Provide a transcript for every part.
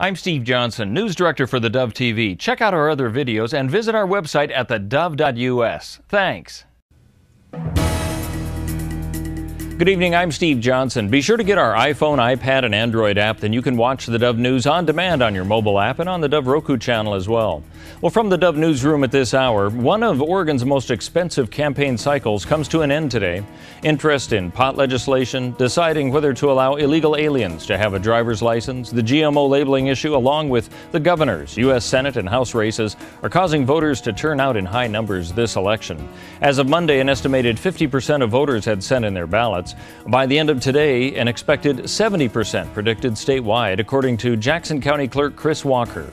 I'm Steve Johnson, News Director for theDove TV. Check out our other videos and visit our website at theDove.us. Thanks. Good evening, I'm Steve Johnson. Be sure to get our iPhone, iPad, and Android app. Then you can watch the Dove News on demand on your mobile app and on the Dove Roku channel as well. Well, from the Dove Newsroom at this hour, one of Oregon's most expensive campaign cycles comes to an end today. Interest in pot legislation, deciding whether to allow illegal aliens to have a driver's license, the GMO labeling issue, along with the governor's, U.S. Senate, and House races are causing voters to turn out in high numbers this election. As of Monday, an estimated 50% of voters had sent in their ballots. By the end of today, an expected 70% predicted statewide, according to Jackson County Clerk Chris Walker.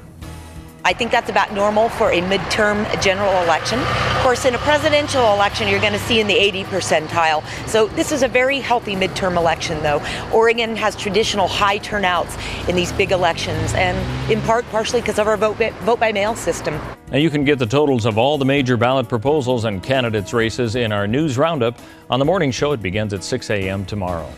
I think that's about normal for a midterm general election. Of course, in a presidential election, you're going to see in the 80 percentile. So this is a very healthy midterm election, though. Oregon has traditional high turnouts in these big elections, and in part, partially because of our vote-by-mail system. Now you can get the totals of all the major ballot proposals and candidates' races in our news roundup on the morning show. It begins at 6 a.m. tomorrow.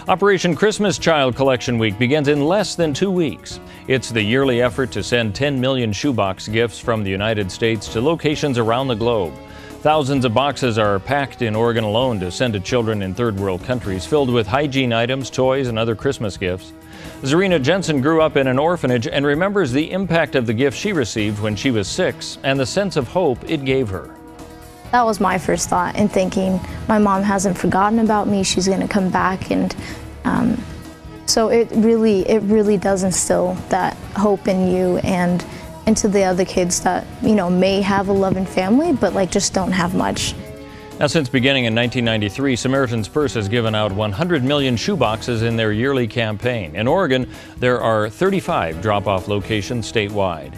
Operation Christmas Child Collection Week begins in less than 2 weeks. It's the yearly effort to send 10 million shoebox gifts from the United States to locations around the globe. Thousands of boxes are packed in Oregon alone to send to children in third world countries, filled with hygiene items, toys, and other Christmas gifts. Zarina Jensen grew up in an orphanage and remembers the impact of the gift she received when she was 6 and the sense of hope it gave her. That was my first thought, in thinking my mom hasn't forgotten about me, she's going to come back, and so it really does instill that hope in you and into the other kids that, you know, may have a loving family but just don't have much. Now, since beginning in 1993, Samaritan's Purse has given out 100 million shoeboxes in their yearly campaign. In Oregon, there are 35 drop-off locations statewide.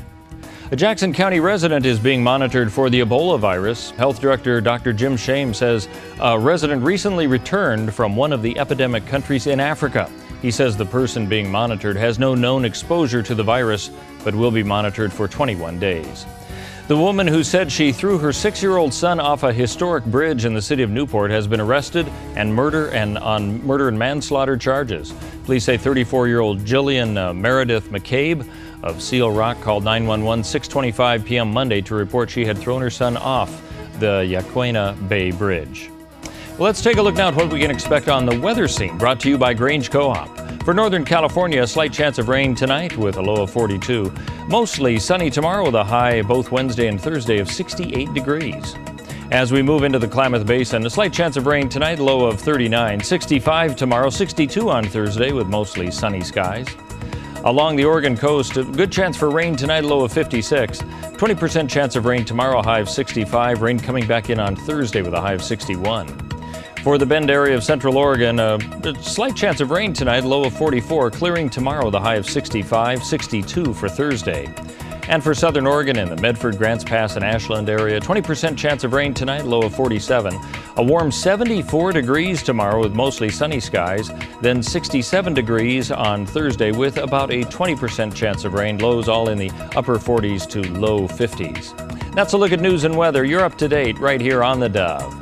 A Jackson County resident is being monitored for the Ebola virus. Health Director Dr. Jim Shame says a resident recently returned from one of the epidemic countries in Africa. He says the person being monitored has no known exposure to the virus, but will be monitored for 21 days. The woman who said she threw her 6-year-old son off a historic bridge in the city of Newport has been arrested on murder and manslaughter charges. Police say 34-year-old Jillian Meredith McCabe of Seal Rock called 911 6:25 p.m. Monday to report she had thrown her son off the Yaquena Bay Bridge. Well, let's take a look now at what we can expect on the weather scene, brought to you by Grange Co-op. For Northern California, a slight chance of rain tonight with a low of 42. Mostly sunny tomorrow with a high both Wednesday and Thursday of 68 degrees. As we move into the Klamath Basin, a slight chance of rain tonight, low of 39. 65 tomorrow, 62 on Thursday with mostly sunny skies. Along the Oregon coast, a good chance for rain tonight, low of 56. 20% chance of rain tomorrow, high of 65. Rain coming back in on Thursday with a high of 61. For the Bend area of Central Oregon, a slight chance of rain tonight, low of 44. Clearing tomorrow, the high of 65, 62 for Thursday. And for Southern Oregon in the Medford, Grants Pass, and Ashland area, 20% chance of rain tonight, low of 47. A warm 74 degrees tomorrow with mostly sunny skies, then 67 degrees on Thursday with about a 20% chance of rain, lows all in the upper 40s to low 50s. That's a look at news and weather. You're up to date right here on the Dove.